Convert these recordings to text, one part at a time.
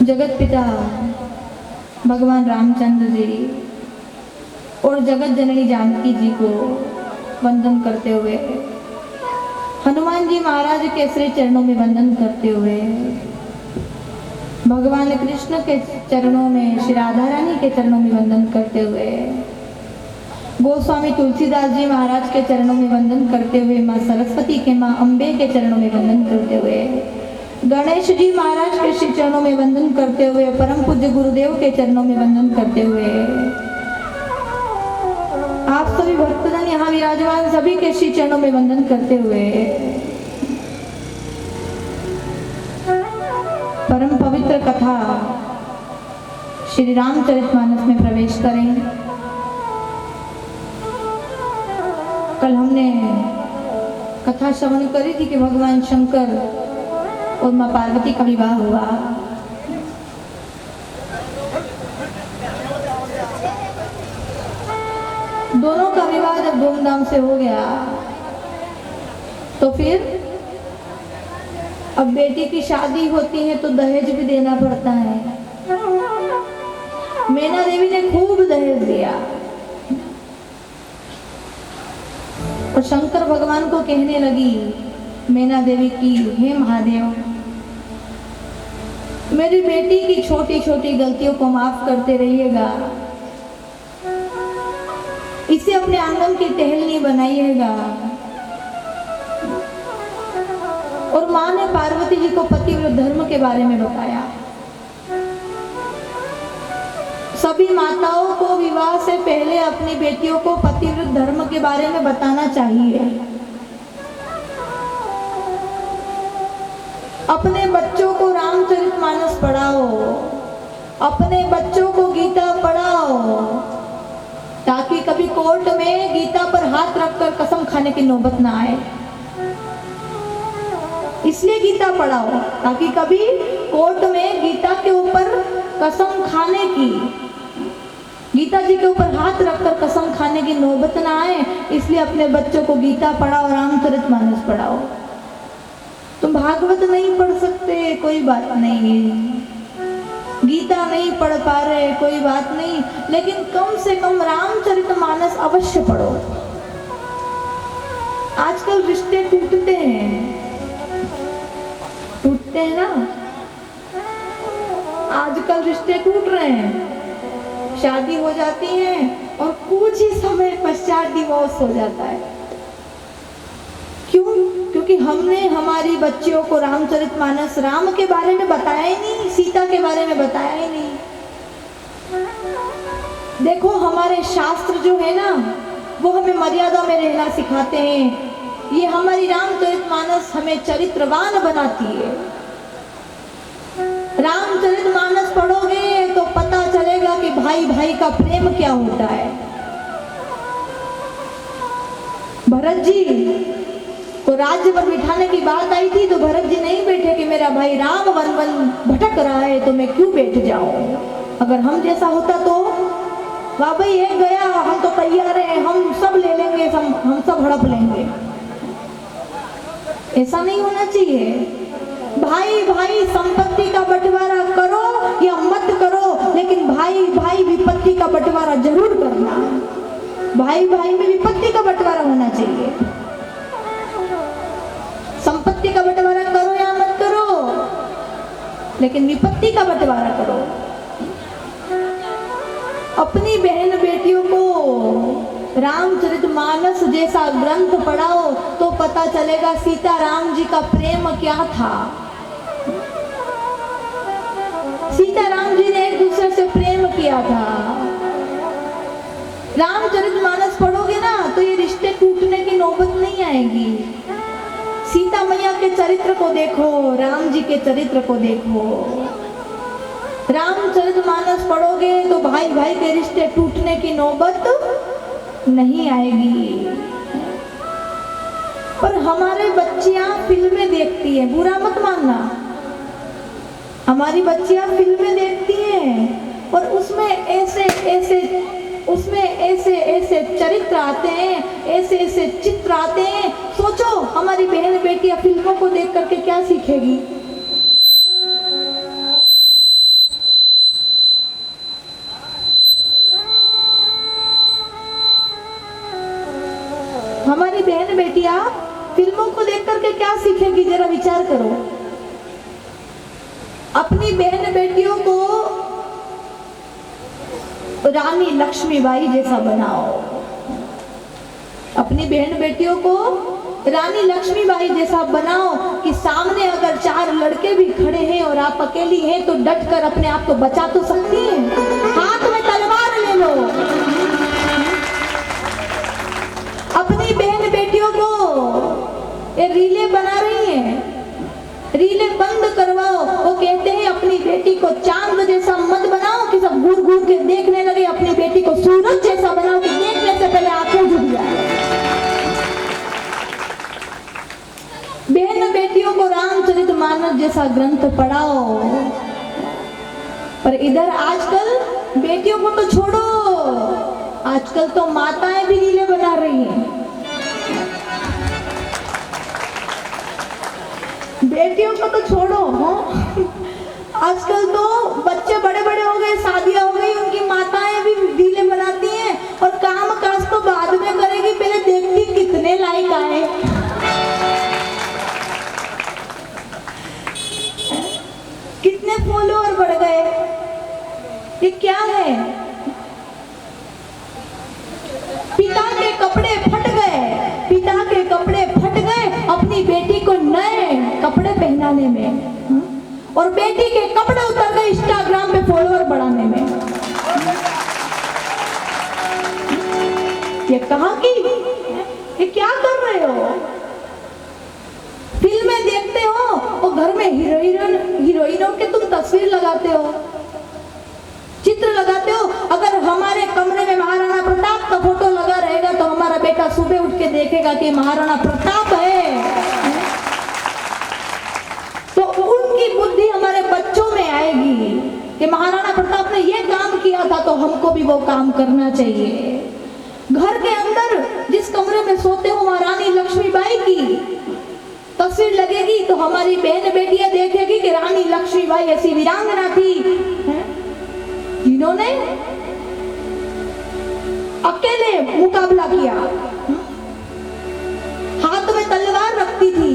जगत पिता भगवान रामचंद्र जी और जगत जननी जानकी जी को वंदन करते हुए, हनुमान जी महाराज के श्री चरणों में वंदन करते हुए, भगवान कृष्ण के चरणों में, श्री राधा रानी के चरणों में वंदन करते हुए, गोस्वामी तुलसीदास जी महाराज के चरणों में वंदन करते हुए, माँ सरस्वती के, माँ अम्बे के चरणों में वंदन करते हुए, गणेश जी महाराज के श्री चरणों में वंदन करते हुए, परम पूज्य गुरुदेव के चरणों में वंदन करते हुए, आप सभी भक्तजन यहाँ विराजमान सभी के श्री चरणों में वंदन करते हुए परम पवित्र कथा श्री रामचरितमानस में प्रवेश करें। कल हमने कथा श्रवण करी थी कि भगवान शंकर और माँ पार्वती का विवाह हुआ। दोनों का विवाह जब धूमधाम से हो गया तो फिर अब बेटी की शादी होती है तो दहेज भी देना पड़ता है। मैना देवी ने खूब दहेज दिया और शंकर भगवान को कहने लगी मैना देवी की, हे महादेव, मेरी बेटी की छोटी छोटी गलतियों को माफ करते रहिएगा, इसे अपने आंगन की टहलनी बनाइएगा। और माँ ने पार्वती जी को पतिव्रत धर्म के बारे में बताया। सभी माताओं को विवाह से पहले अपनी बेटियों को पतिव्रत धर्म के बारे में बताना चाहिए। अपने बच्चों को रामचरितमानस पढ़ाओ, अपने बच्चों को गीता पढ़ाओ, ताकि कभी कोर्ट में गीता पर हाथ रखकर कसम खाने की नौबत ना आए। इसलिए गीता पढ़ाओ ताकि कभी कोर्ट में गीता के ऊपर कसम खाने की, गीता जी के ऊपर हाथ रखकर कसम खाने की नौबत ना आए। इसलिए अपने बच्चों को गीता पढ़ाओ, रामचरितमानस पढ़ाओ। तुम भागवत नहीं पढ़ सकते, कोई बात नहीं, गीता नहीं पढ़ पा रहे, कोई बात नहीं, लेकिन कम से कम रामचरितमानस अवश्य पढ़ो। आजकल रिश्ते टूटते हैं ना, आजकल रिश्ते टूट रहे हैं, शादी हो जाती है और कुछ ही समय पश्चात डिवोर्स हो जाता है। क्यों? क्योंकि हमने हमारी बच्चियों को रामचरितमानस, राम के बारे में बताया ही नहीं, सीता के बारे में बताया ही नहीं। देखो हमारे शास्त्र जो है ना, वो हमें मर्यादा में रहना सिखाते हैं। ये हमारी रामचरितमानस हमें चरित्रवान बनाती है। रामचरितमानस पढ़ोगे तो पता चलेगा कि भाई भाई का प्रेम क्या होता है। भरत जी को राज्य पर बिठाने की बात आई थी तो भरत जी नहीं बैठे कि मेरा भाई राम वन वन भटक रहा है तो मैं क्यों बैठ जाऊं। अगर हम जैसा होता तो वाह भाई ये गया, हम तो तैयार हैं, हम सब ले लेंगे, हम सब हड़प लेंगे। ऐसा नहीं होना चाहिए। भाई भाई संपत्ति का बंटवारा करो या मत करो, लेकिन भाई भाई विपत्ति का बंटवारा जरूर करना। भाई भाई में विपत्ति का बंटवारा होना चाहिए। संपत्ति का बंटवारा करो या मत करो, लेकिन विपत्ति का बंटवारा करो। अपनी बहन बेटियों को रामचरितमानस जैसा ग्रंथ पढ़ाओ तो पता चलेगा सीता राम जी का प्रेम क्या था। सीता राम जी ने एक दूसरे से प्रेम किया था। रामचरितमानस पढ़ोगे ना तो ये रिश्ते टूटने की नौबत नहीं आएगी। सीता मैया के चरित्र को देखो, राम जी के चरित्र को देखो। रामचरितमानस पढ़ोगे तो भाई भाई के रिश्ते टूटने की नौबत नहीं आएगी। पर हमारे बच्चियां फिल्में देखती हैं, बुरा मत मानना, हमारी बच्चियां फिल्में देखती हैं और उसमें ऐसे ऐसे चरित्र आते हैं, ऐसे ऐसे चित्र आते हैं। सोचो हमारी बहन बेटियां फिल्मों को देख करके क्या सीखेगी। बहन बेटियां फिल्मों को देख करके क्या सीखेगी, जरा विचार करो। अपनी बहन बेटियों को रानी लक्ष्मीबाई जैसा बनाओ, अपनी बहन बेटियों को रानी लक्ष्मीबाई जैसा बनाओ कि सामने अगर 4 लड़के भी खड़े हैं और आप अकेली हैं तो डट कर अपने आप को बचा तो सकती हैं। हाथ में तलवार ले लो। अपनी बहन बेटियों को ये रीले बना रही हैं, रीले बंद करवाओ। वो कहते हैं अपनी बेटी को चांद जैसा मत बनाओ कि सब घूर घूर के देखने लगे, अपनी बेटी को सूरज जैसा बनाओ कि देखने से पहले आंखें जुड़ जाए। बहन बेटियों को रामचरितमानस जैसा ग्रंथ पढ़ाओ। पर इधर आजकल बेटियों को तो छोड़ो, आजकल तो माताएं भी रीले बना रही हैं। बेटियों को तो छोड़ो, आजकल तो बच्चे बड़े बड़े हो गए, शादियां हो गई, उनकी माताएं भी रीले बनाती हैं और काम काज तो बाद में करेगी, पहले देखती कितने लाइक आए। कितने फॉलोअर बढ़ गए, ये क्या है? पिता के कपड़े फट गए, पिता के कपड़े फट गए अपनी बेटी को नए कपड़े पहनाने में, और बेटी के कपड़े उतर गए इंस्टाग्राम पे फॉलोअर बढ़ाने में। ये कहां की, ये क्या कर रहे हो? फिल्में देखते हो और घर में हीरोइनों के तुम तस्वीर लगाते हो, चित्र लगाते हो। अगर हमारे कमरे में महाराणा प्रताप का फोटो लगा रहेगा तो हमारा बेटा सुबह उठ के देखेगा कि महाराणा प्रताप है, तो उनकी बुद्धि हमारे बच्चों में आएगी कि महाराणा प्रताप ने ये काम किया था तो हमको भी वो काम करना चाहिए। घर के अंदर जिस कमरे में सोते हो वहां रानी लक्ष्मीबाई की तस्वीर लगेगी तो हमारी बहन बेटियां देखेगी कि रानी लक्ष्मीबाई ऐसी वीरांगना थी जिन्होंने अकेले मुकाबला किया, हाथ में तलवार रखती थी।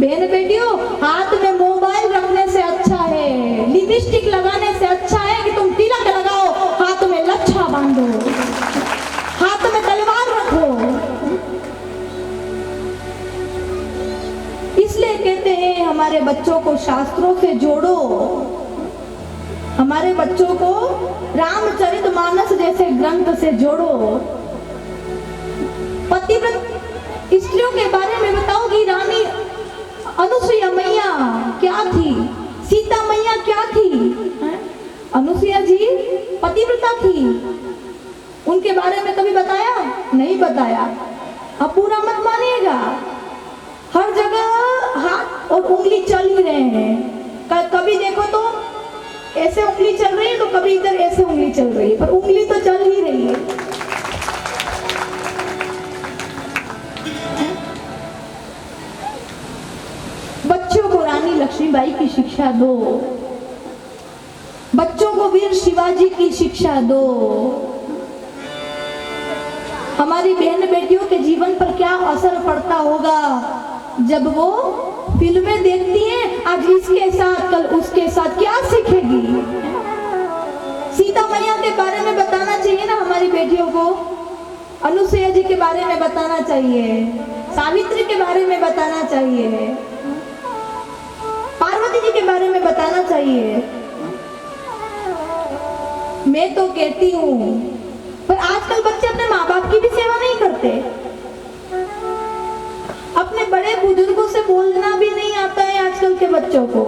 बहन बेटियों, हाथ में मोबाइल रखने से अच्छा है, लिपस्टिक लगाने से अच्छा है कि तुम तिलक लगाओ, हाथ में लच्छा बांधो, हाथ में तलवार रखो। इसलिए कहते हैं हमारे बच्चों को शास्त्रों से जोड़ो, हमारे बच्चों को रामचरितमानस जैसे ग्रंथ से जोड़ो। पतिव्रत स्त्रियों के बारे में बताओ कि रानी अनुसुईया मैया क्या थी, सीता मैया क्या थी? अनुसुईया जी पतिव्रता थी, उनके बारे में कभी बताया? नहीं बताया। अब पूरा मत मानिएगा, हर जगह हाथ और उंगली चल ही रहे हैं। कभी देखो तो ऐसे उंगली चल रही है तो कभी इधर ऐसे उंगली चल रही है, पर उंगली तो चल ही रही है। बच्चों को रानी लक्ष्मीबाई की शिक्षा दो, बच्चों को वीर शिवाजी की शिक्षा दो। हमारी बहन बेटियों के जीवन पर क्या असर पड़ता होगा जब वो फिल्में देखती हैं, आज इसके साथ कल उसके साथ, क्या सीखेगी? सीता मैया के बारे में बताना चाहिए ना हमारी बेटियों को, अनुसुईया जी के बारे में बताना चाहिए, सावित्री के बारे में बताना चाहिए, पार्वती जी के बारे में बताना चाहिए। मैं तो कहती हूँ, पर आजकल बच्चे अपने माँ बाप की भी सेवा नहीं करते, अपने बड़े बुजुर्गों से बोलना भी नहीं आता है आजकल के बच्चों को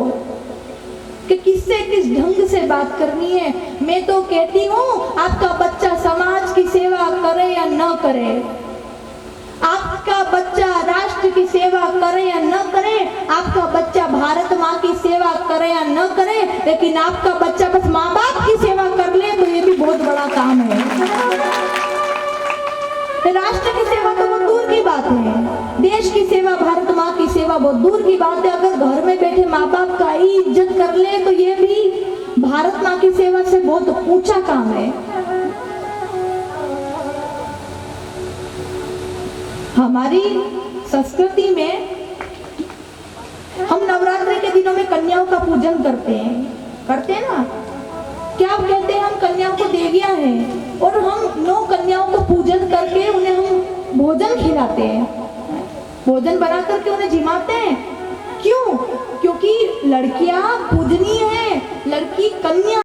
कि किससे किस ढंग से बात करनी है। मैं तो कहती हूँ आपका बच्चा समाज की सेवा करे या न करे, आपका बच्चा राष्ट्र की सेवा करे या न करे, आपका बच्चा भारत माँ की सेवा करे या न करे, लेकिन आपका बच्चा बस माँ बाप की सेवा कर ले तो ये भी बहुत बड़ा काम है। राष्ट्र की सेवा तो बहुत दूर की बात है, देश की सेवा, भारत माँ की सेवा बहुत दूर की बात है। अगर घर में बैठे माँ बाप का ही इज्जत कर ले तो ये भी भारत माँ की सेवा से बहुत ऊंचा काम है। हमारी संस्कृति में हम नवरात्रि के दिनों में कन्याओं का पूजन करते हैं ना। क्या आप कहते हैं हम कन्याओं को देवियां हैं, और हम 9 कन्याओं को पूजन करके उन्हें हम भोजन खिलाते हैं, भोजन बना करके उन्हें जिमाते हैं। क्यों? क्योंकि लड़कियां पूजनीय है, लड़की कन्या